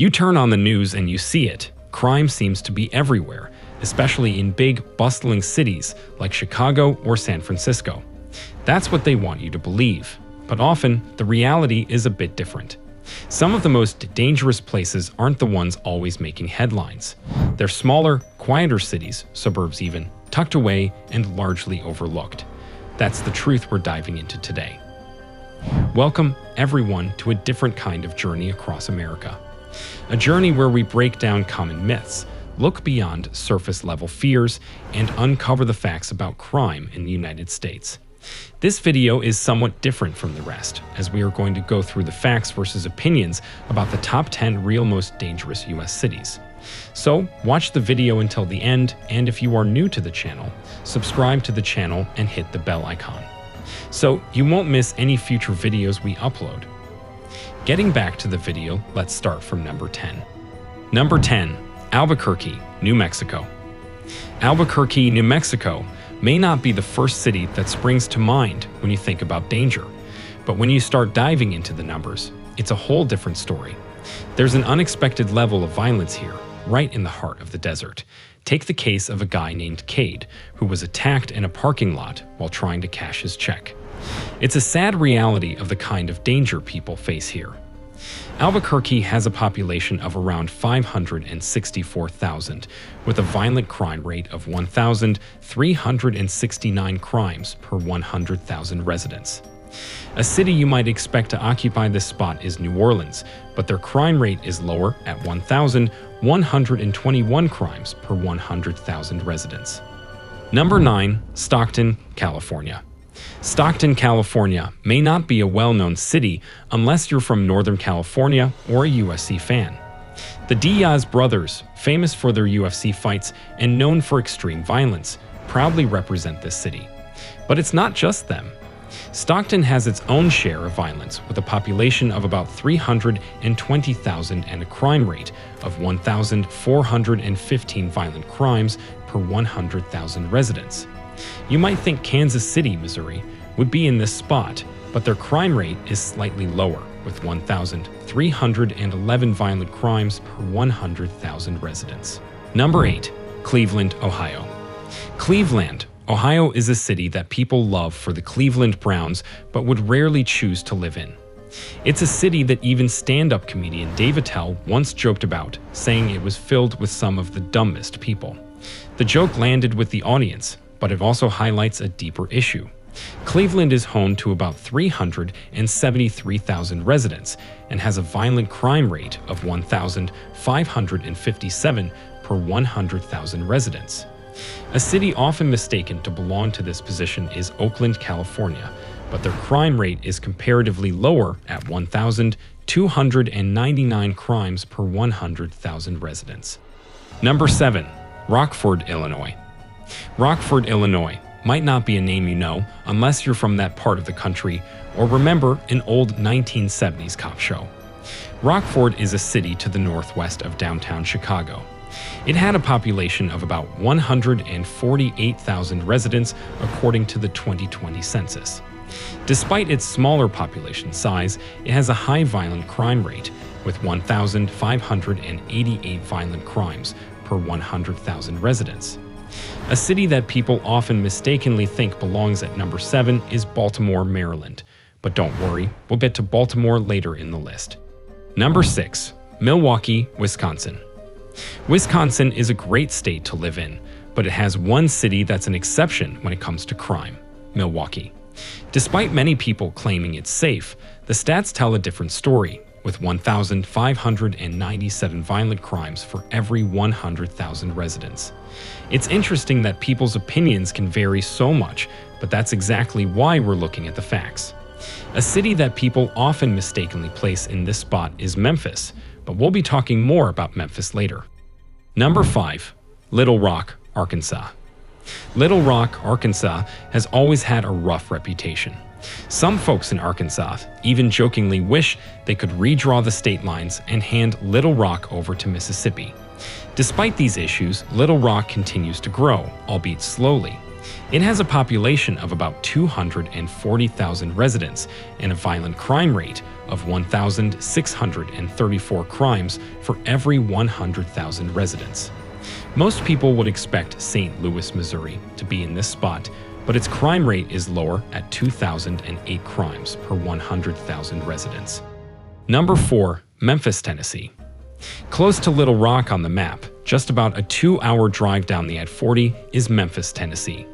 You turn on the news and you see it. Crime seems to be everywhere, especially in big, bustling cities like Chicago or San Francisco. That's what they want you to believe. But often, the reality is a bit different. Some of the most dangerous places aren't the ones always making headlines. They're smaller, quieter cities, suburbs even, tucked away and largely overlooked. That's the truth we're diving into today. Welcome, everyone, to a different kind of journey across America. A journey where we break down common myths, look beyond surface-level fears, and uncover the facts about crime in the United States. This video is somewhat different from the rest, as we are going to go through the facts versus opinions about the top 10 real most dangerous US cities. So, watch the video until the end, and if you are new to the channel, subscribe to the channel and hit the bell icon, so you won't miss any future videos we upload. Getting back to the video, let's start from number 10. Number 10. Albuquerque, New Mexico. Albuquerque, New Mexico may not be the first city that springs to mind when you think about danger, but when you start diving into the numbers, it's a whole different story. There's an unexpected level of violence here, right in the heart of the desert. Take the case of a guy named Cade, who was attacked in a parking lot while trying to cash his check. It's a sad reality of the kind of danger people face here. Albuquerque has a population of around 564,000, with a violent crime rate of 1,369 crimes per 100,000 residents. A city you might expect to occupy this spot is New Orleans, but their crime rate is lower at 1,121 crimes per 100,000 residents. Number 9. Stockton, California. Stockton, California may not be a well-known city unless you're from Northern California or a UFC fan. The Diaz brothers, famous for their UFC fights and known for extreme violence, proudly represent this city. But it's not just them. Stockton has its own share of violence, with a population of about 320,000 and a crime rate of 1,415 violent crimes per 100,000 residents. You might think Kansas City, Missouri, would be in this spot, but their crime rate is slightly lower, with 1,311 violent crimes per 100,000 residents. Number 8. Cleveland, Ohio. Cleveland, Ohio is a city that people love for the Cleveland Browns, but would rarely choose to live in. It's a city that even stand-up comedian Dave Attell once joked about, saying it was filled with some of the dumbest people. The joke landed with the audience, but it also highlights a deeper issue. Cleveland is home to about 373,000 residents and has a violent crime rate of 1,557 per 100,000 residents. A city often mistaken to belong to this position is Oakland, California, but their crime rate is comparatively lower at 1,299 crimes per 100,000 residents. Number 7. Rockford, Illinois. Rockford, Illinois might not be a name you know unless you're from that part of the country or remember an old 1970s cop show. Rockford is a city to the northwest of downtown Chicago. It had a population of about 148,000 residents according to the 2020 census. Despite its smaller population size, it has a high violent crime rate, with 1,588 violent crimes per 100,000 residents. A city that people often mistakenly think belongs at number 7 is Baltimore, Maryland. But don't worry, we'll get to Baltimore later in the list. Number 6. Milwaukee, Wisconsin. Wisconsin is a great state to live in, but it has one city that's an exception when it comes to crime: Milwaukee. Despite many people claiming it's safe, the stats tell a different story, with 1,597 violent crimes for every 100,000 residents. It's interesting that people's opinions can vary so much, but that's exactly why we're looking at the facts. A city that people often mistakenly place in this spot is Memphis, but we'll be talking more about Memphis later. Number 5. Little Rock, Arkansas. Little Rock, Arkansas has always had a rough reputation. Some folks in Arkansas even jokingly wish they could redraw the state lines and hand Little Rock over to Mississippi. Despite these issues, Little Rock continues to grow, albeit slowly. It has a population of about 240,000 residents and a violent crime rate of 1,634 crimes for every 100,000 residents. Most people would expect St. Louis, Missouri to be in this spot, but its crime rate is lower at 2,008 crimes per 100,000 residents. Number 4. Memphis, Tennessee. Close to Little Rock on the map, just about a 2-hour drive down the I-40, is Memphis, Tennessee.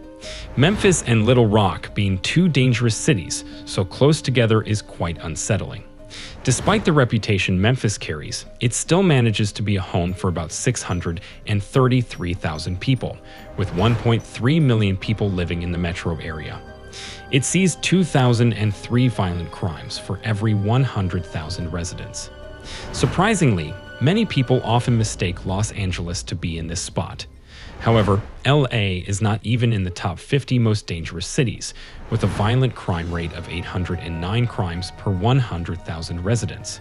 Memphis and Little Rock being two dangerous cities, so close together is quite unsettling. Despite the reputation Memphis carries, it still manages to be a home for about 633,000 people, with 1.3 million people living in the metro area. It sees 2,003 violent crimes for every 100,000 residents. Surprisingly, many people often mistake Los Angeles to be in this spot. However, LA is not even in the top 50 most dangerous cities, with a violent crime rate of 809 crimes per 100,000 residents.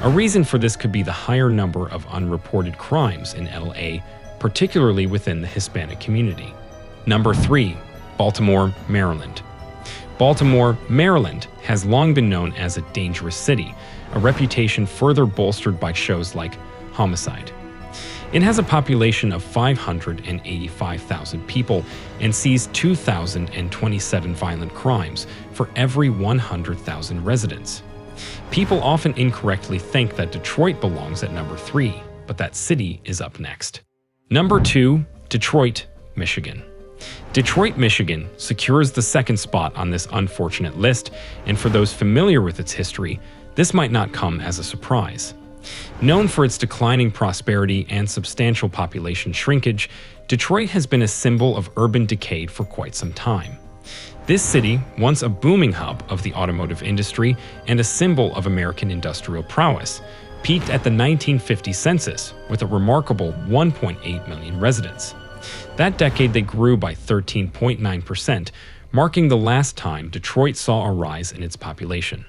A reason for this could be the higher number of unreported crimes in LA, particularly within the Hispanic community. Number 3. Baltimore, Maryland. Baltimore, Maryland has long been known as a dangerous city, a reputation further bolstered by shows like Homicide. It has a population of 585,000 people and sees 2,027 violent crimes for every 100,000 residents. People often incorrectly think that Detroit belongs at number 3, but that city is up next. Number 2. Detroit, Michigan. Detroit, Michigan secures the second spot on this unfortunate list, and for those familiar with its history, this might not come as a surprise. Known for its declining prosperity and substantial population shrinkage, Detroit has been a symbol of urban decay for quite some time. This city, once a booming hub of the automotive industry and a symbol of American industrial prowess, peaked at the 1950 census with a remarkable 1.8 million residents. That decade they grew by 13.9%, marking the last time Detroit saw a rise in its population.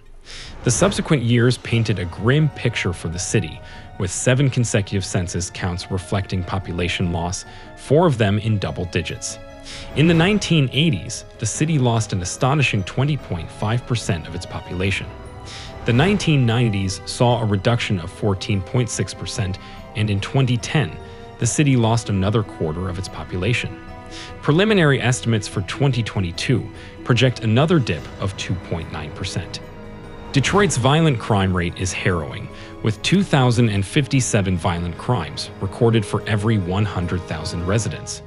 The subsequent years painted a grim picture for the city, with 7 consecutive census counts reflecting population loss, 4 of them in double digits. In the 1980s, the city lost an astonishing 20.5% of its population. The 1990s saw a reduction of 14.6%, and in 2010, the city lost another quarter of its population. Preliminary estimates for 2022 project another dip of 2.9%. Detroit's violent crime rate is harrowing, with 2,057 violent crimes recorded for every 100,000 residents.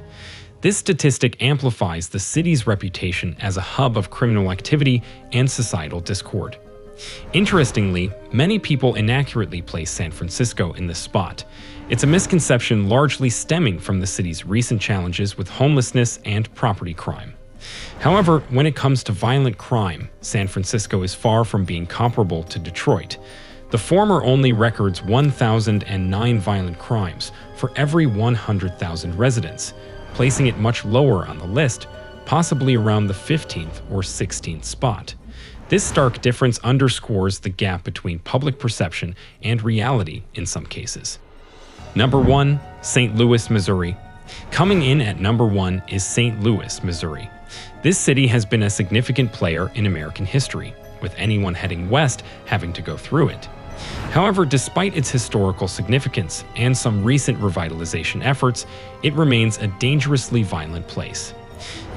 This statistic amplifies the city's reputation as a hub of criminal activity and societal discord. Interestingly, many people inaccurately place San Francisco in this spot. It's a misconception largely stemming from the city's recent challenges with homelessness and property crime. However, when it comes to violent crime, San Francisco is far from being comparable to Detroit. The former only records 1,009 violent crimes for every 100,000 residents, placing it much lower on the list, possibly around the 15th or 16th spot. This stark difference underscores the gap between public perception and reality in some cases. Number 1. St. Louis, Missouri. Coming in at number 1 is St. Louis, Missouri. This city has been a significant player in American history, with anyone heading west having to go through it. However, despite its historical significance and some recent revitalization efforts, it remains a dangerously violent place.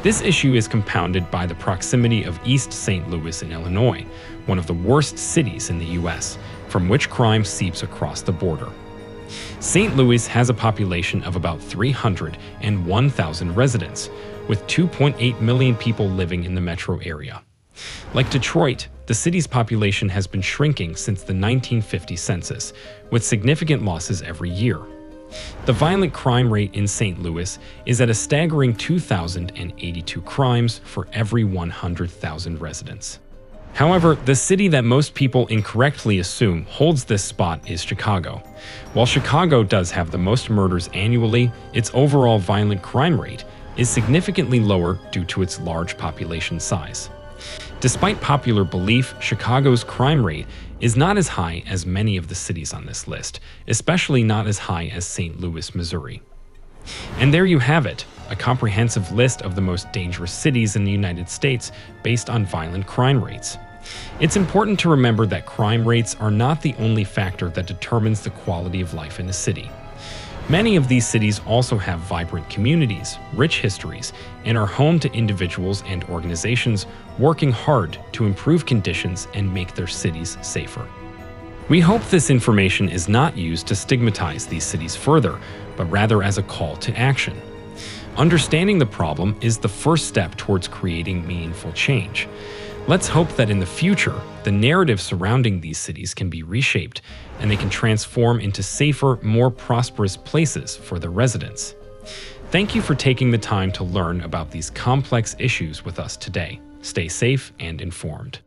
This issue is compounded by the proximity of East St. Louis in Illinois, one of the worst cities in the U.S., from which crime seeps across the border. St. Louis has a population of about 301,000 residents, with 2.8 million people living in the metro area. Like Detroit, the city's population has been shrinking since the 1950 census, with significant losses every year. The violent crime rate in St. Louis is at a staggering 2,082 crimes for every 100,000 residents. However, the city that most people incorrectly assume holds this spot is Chicago. While Chicago does have the most murders annually, its overall violent crime rate is significantly lower due to its large population size. Despite popular belief, Chicago's crime rate is not as high as many of the cities on this list, especially not as high as St. Louis, Missouri. And there you have it, a comprehensive list of the most dangerous cities in the United States based on violent crime rates. It's important to remember that crime rates are not the only factor that determines the quality of life in a city. Many of these cities also have vibrant communities, rich histories, and are home to individuals and organizations working hard to improve conditions and make their cities safer. We hope this information is not used to stigmatize these cities further, but rather as a call to action. Understanding the problem is the first step towards creating meaningful change. Let's hope that in the future, the narrative surrounding these cities can be reshaped and they can transform into safer, more prosperous places for their residents. Thank you for taking the time to learn about these complex issues with us today. Stay safe and informed.